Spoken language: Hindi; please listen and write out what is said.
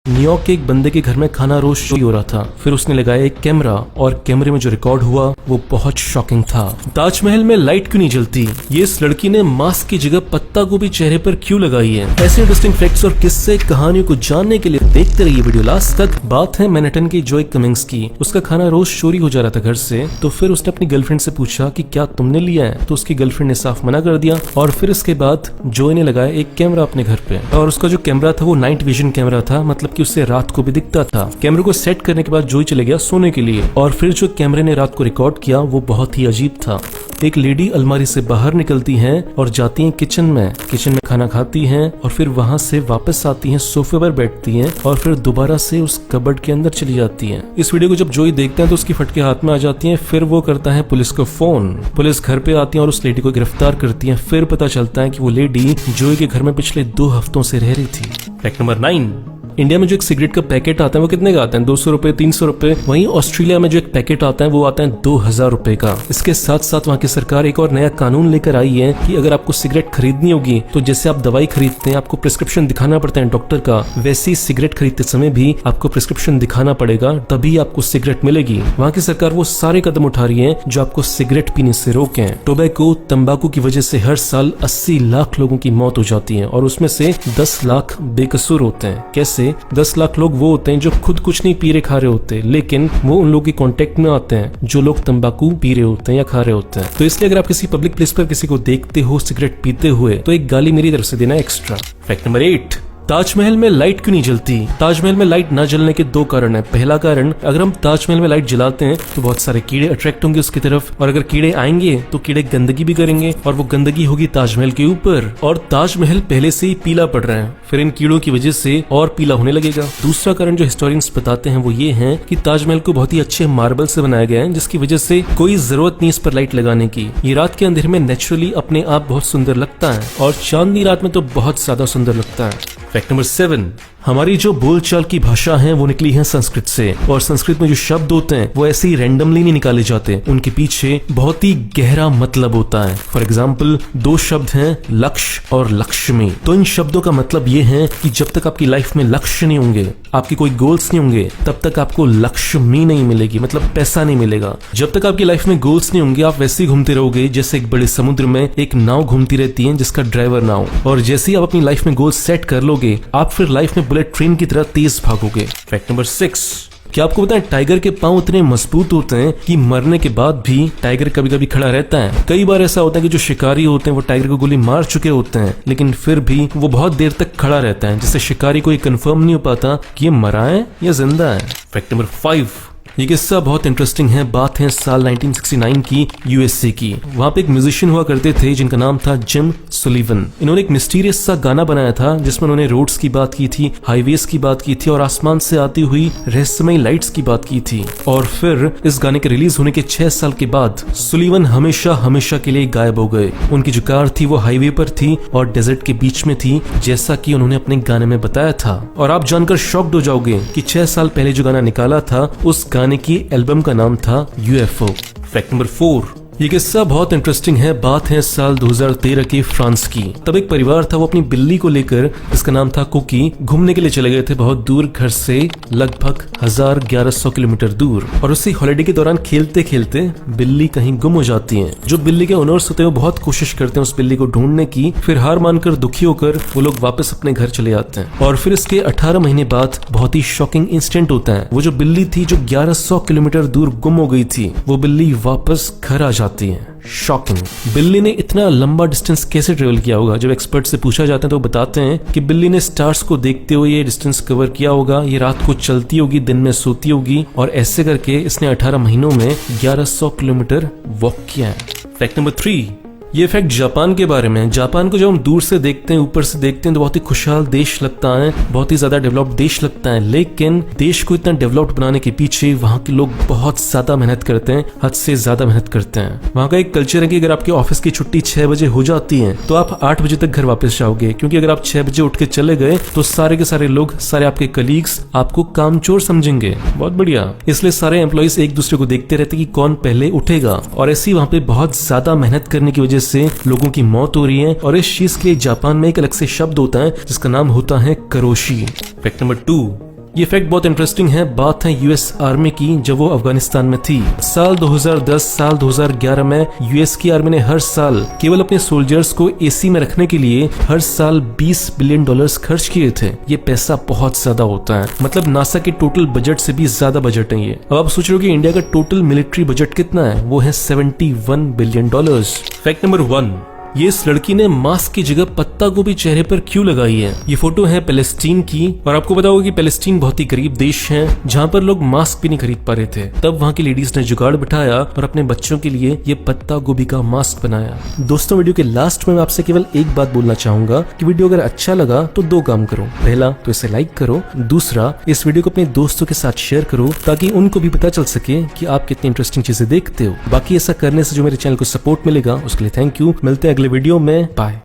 न्यूयॉर्क के एक बंदे के घर में खाना रोज चोरी हो रहा था। फिर उसने लगाया एक कैमरा और कैमरे में जो रिकॉर्ड हुआ वो बहुत शॉकिंग था। ताजमहल में लाइट क्यों नहीं जलती? ये इस लड़की ने मास्क की जगह पत्ता गोभी चेहरे पर क्यों लगाई है? ऐसे इंटरेस्टिंग फैक्ट्स और किस्से कहानियों को जानने के लिए देखते रहिए वीडियो लास्ट तक। बात है मैनहट्टन की जॉय कमिंग्स की। उसका खाना रोज चोरी हो जा रहा था घर से, तो फिर उसने अपनी गर्लफ्रेंड से पूछा कि क्या तुमने लिया है? तो उसकी गर्लफ्रेंड ने साफ मना कर दिया और फिर इसके बाद जॉय ने लगाया एक कैमरा अपने घर पे, और उसका जो कैमरा था वो नाइट विजन कैमरा था, मतलब कि उससे रात को भी दिखता था। कैमरे को सेट करने के बाद जॉय चले गया सोने के लिए, और फिर जो कैमरे ने रात को रिकॉर्ड किया वो बहुत ही अजीब था। एक लेडी अलमारी से बाहर निकलती हैं और जाती हैं किचन में खाना खाती हैं और फिर वहां से वापस आती हैं, सोफे पर बैठती हैं और फिर दोबारा से उस कबर्ड के अंदर चली जाती हैं। इस वीडियो को जब जॉय देखते हैं तो उसकी फटके हाथ में आ जाती हैं। फिर वो करता है पुलिस को फोन। पुलिस घर पे आती है और उस लेडी को गिरफ्तार करती है। फिर पता चलता है कि वो लेडी जॉय के घर में पिछले 2 हफ्तों से रह रही थी। फैक्ट नंबर 9, इंडिया में जो एक सिगरेट का पैकेट आता है वो कितने का आता है? 200 रुपए, 300 रुपए। वहीं ऑस्ट्रेलिया में जो एक पैकेट आता है वो आता है 2000 रुपए का। इसके साथ साथ वहाँ की सरकार एक और नया कानून लेकर आई है कि अगर आपको सिगरेट खरीदनी होगी तो जैसे आप दवाई खरीदते हैं आपको प्रिस्क्रिप्शन दिखाना पड़ता है डॉक्टर का, वैसे ही सिगरेट खरीदते समय भी आपको प्रिस्क्रिप्शन दिखाना पड़ेगा, तभी आपको सिगरेट मिलेगी। वहाँ की सरकार वो सारे कदम उठा रही है जो आपको सिगरेट पीने से रोकें। टोबैको, तंबाकू की वजह से हर साल 80 लाख लोगों की मौत हो जाती है और उसमें से 10 लाख बेकसूर होते हैं। कैसे? 10 लाख लोग वो होते हैं जो खुद कुछ नहीं पी रहे खा रहे होते, लेकिन वो उन लोगों के कांटेक्ट में आते हैं जो लोग तंबाकू पी रहे होते हैं या खा रहे होते हैं। तो इसलिए अगर आप किसी पब्लिक प्लेस पर किसी को देखते हो सिगरेट पीते हुए तो एक गाली मेरी तरफ से देना एक्स्ट्रा। फैक्ट नंबर 8, ताजमहल में लाइट क्यों नहीं जलती? ताजमहल में लाइट न जलने के 2 कारण है। पहला कारण, अगर हम ताजमहल में लाइट जलाते हैं तो बहुत सारे कीड़े अट्रैक्ट होंगे उसकी तरफ, और अगर कीड़े आएंगे तो कीड़े गंदगी भी करेंगे और वो गंदगी होगी ताजमहल के ऊपर, और ताजमहल पहले से ही पीला पड़ रहा है, फिर इन कीड़ों की वजह से और पीला होने लगेगा। दूसरा कारण जो हिस्टोरियंस बताते हैं वो ये है कि ताजमहल को बहुत ही अच्छे मार्बल से बनाया गया है, जिसकी वजह से कोई जरूरत नहीं इस पर लाइट लगाने की। ये रात के अंधेरे में नेचुरली अपने आप बहुत सुंदर लगता है और चांदनी रात में तो बहुत ज्यादा सुंदर लगता है। फैक्ट नंबर 7, हमारी जो बोलचाल की भाषा है वो निकली है संस्कृत से, और संस्कृत में जो शब्द होते हैं वो ऐसे ही रैंडमली नहीं निकाले जाते, उनके पीछे बहुत ही गहरा मतलब होता है। फॉर एग्जाम्पल 2 शब्द हैं लक्ष्य और लक्ष्मी। तो इन शब्दों का मतलब ये है कि जब तक आपकी लाइफ में लक्ष्य नहीं होंगे, आपके कोई गोल्स नहीं होंगे, तब तक आपको लक्ष्मी नहीं मिलेगी, मतलब पैसा नहीं मिलेगा। जब तक आपकी लाइफ में गोल्स नहीं होंगे आप वैसे ही घूमते रहोगे जैसे एक बड़े समुद्र में एक नाव घूमती रहती है जिसका ड्राइवर ना हो, और जैसे ही आप अपनी लाइफ में गोल्स सेट कर लोगे आप फिर लाइफ में बुलेट ट्रेन की तरह तेज भागोगे। फैक्ट नंबर 6, क्या आपको पता है टाइगर के पांव इतने मजबूत होते हैं कि मरने के बाद भी टाइगर कभी कभी खड़ा रहता है। कई बार ऐसा होता है कि जो शिकारी होते हैं वो टाइगर को गोली मार चुके होते हैं, लेकिन फिर भी वो बहुत देर तक खड़ा रहता है, जिससे शिकारी को ये कंफर्म नहीं हो पाता कि ये मरा है या जिंदा है। फैक्ट नंबर 5, ये किस्सा बहुत इंटरेस्टिंग है। बात है साल 1969 की, यूएसए की। वहाँ पे एक म्यूजिशियन हुआ करते थे जिनका नाम था जिम सुलिवन। इन्होंने एक मिस्टीरियस सा गाना बनाया था जिसमें उन्होंने रोड्स की बात की थी, हाईवेज की बात की थी और आसमान से आती हुई रहस्यमय लाइट्स की बात की थी। और फिर इस गाने के रिलीज होने के 6 साल के बाद सुलिवन हमेशा के लिए गायब हो गए। उनकी जो कार थी वो हाईवे पर थी और डेजर्ट के बीच में थी, जैसा कि उन्होंने अपने गाने में बताया था। और आप जानकर शॉक्ड हो जाओगे कि 6 साल पहले जो गाना निकाला था उस गाने की एल्बम का नाम था यूएफओ। फैक्ट नंबर 4, ये किस्सा बहुत इंटरेस्टिंग है। बात है साल 2013 के फ्रांस की। तब एक परिवार था, वो अपनी बिल्ली को लेकर, जिसका नाम था कुकी, घूमने के लिए चले गए थे बहुत दूर घर से, लगभग 1100 किलोमीटर दूर। और उसी हॉलिडे के दौरान खेलते खेलते बिल्ली कहीं गुम हो जाती है। जो बिल्ली के ओनर्स होते हैं वो बहुत कोशिश करते हैं उस बिल्ली को ढूंढने की, फिर हार मानकर दुखी होकर वो लोग वापस अपने घर चले जाते हैं। और फिर इसके 18 महीने बाद बहुत ही शॉकिंग इंसिडेंट होता है। वो जो बिल्ली थी जो 1100 किलोमीटर दूर गुम हो गई थी, वो बिल्ली वापस घर आ जाती है। शॉकिंग। बिल्ली ने इतना लंबा डिस्टेंस कैसे ट्रेवल किया होगा? जब एक्सपर्ट से पूछा जाता है तो बताते हैं कि बिल्ली ने स्टार्स को देखते हुए ये डिस्टेंस कवर किया होगा। ये रात को चलती होगी, दिन में सोती होगी, और ऐसे करके इसने 18 महीनों में 1100 किलोमीटर वॉक किया है। फैक्ट नंबर 3, ये फैक्ट जापान के बारे में। जापान को जब हम दूर से देखते हैं, ऊपर से देखते हैं तो बहुत ही खुशहाल देश लगता है, बहुत ही ज्यादा डेवलप्ड देश लगता है, लेकिन देश को इतना डेवलप्ड बनाने के पीछे वहाँ के लोग बहुत ज्यादा मेहनत करते हैं, हद से ज्यादा मेहनत करते हैं। वहाँ का एक कल्चर है कि अगर आपके ऑफिस की छुट्टी 6 बजे हो जाती है तो आप 8 बजे तक घर वापस जाओगे, क्योंकि अगर आप 6 बजे उठ के चले गए तो सारे के सारे लोग, सारे आपके कलीग्स आपको कामचोर समझेंगे। बहुत बढ़िया। इसलिए सारे एम्प्लॉइज एक दूसरे को देखते रहते कि कौन पहले उठेगा, और ऐसी वहाँ पे बहुत ज्यादा मेहनत करने की वजह से लोगों की मौत हो रही है। और इस चीज के लिए जापान में एक अलग से शब्द होता है जिसका नाम होता है करोशी। फैक्ट नंबर 2, ये फैक्ट बहुत इंटरेस्टिंग है। बात है यूएस आर्मी की जब वो अफगानिस्तान में थी। साल 2010 साल 2011 में यूएस की आर्मी ने हर साल केवल अपने सोल्जर्स को एसी में रखने के लिए हर साल $20 बिलियन खर्च किए थे। ये पैसा बहुत ज्यादा होता है, मतलब नासा के टोटल बजट से भी ज्यादा बजट है ये। अब आप सोच रहे हो कि इंडिया का टोटल मिलिट्री बजट कितना है? वो है $71 बिलियन। फैक्ट नंबर 1, ये इस लड़की ने मास्क की जगह पत्ता गोभी चेहरे पर क्यों लगाई है? ये फोटो है पैलेस्टीन की, और आपको पता होगा कि पैलेस्टीन बहुत ही गरीब देश है जहाँ पर लोग मास्क भी नहीं खरीद पा रहे थे। तब वहाँ की लेडीज ने जुगाड़ बिठाया और अपने बच्चों के लिए ये पत्ता गोभी का मास्क बनाया। दोस्तों, वीडियो के लास्ट में मैं आपसे केवल एक बात बोलना चाहूंगा कि वीडियो अगर अच्छा लगा तो 2 काम करो। पहला तो इसे लाइक करो, दूसरा इस वीडियो को अपने दोस्तों के साथ शेयर करो ताकि उनको भी पता चल सके कि आप कितनी इंटरेस्टिंग चीजें देखते हो। बाकी ऐसा करने से जो मेरे चैनल को सपोर्ट मिलेगा उसके लिए थैंक यू। मिलते हैं अगले वीडियो में। बाय।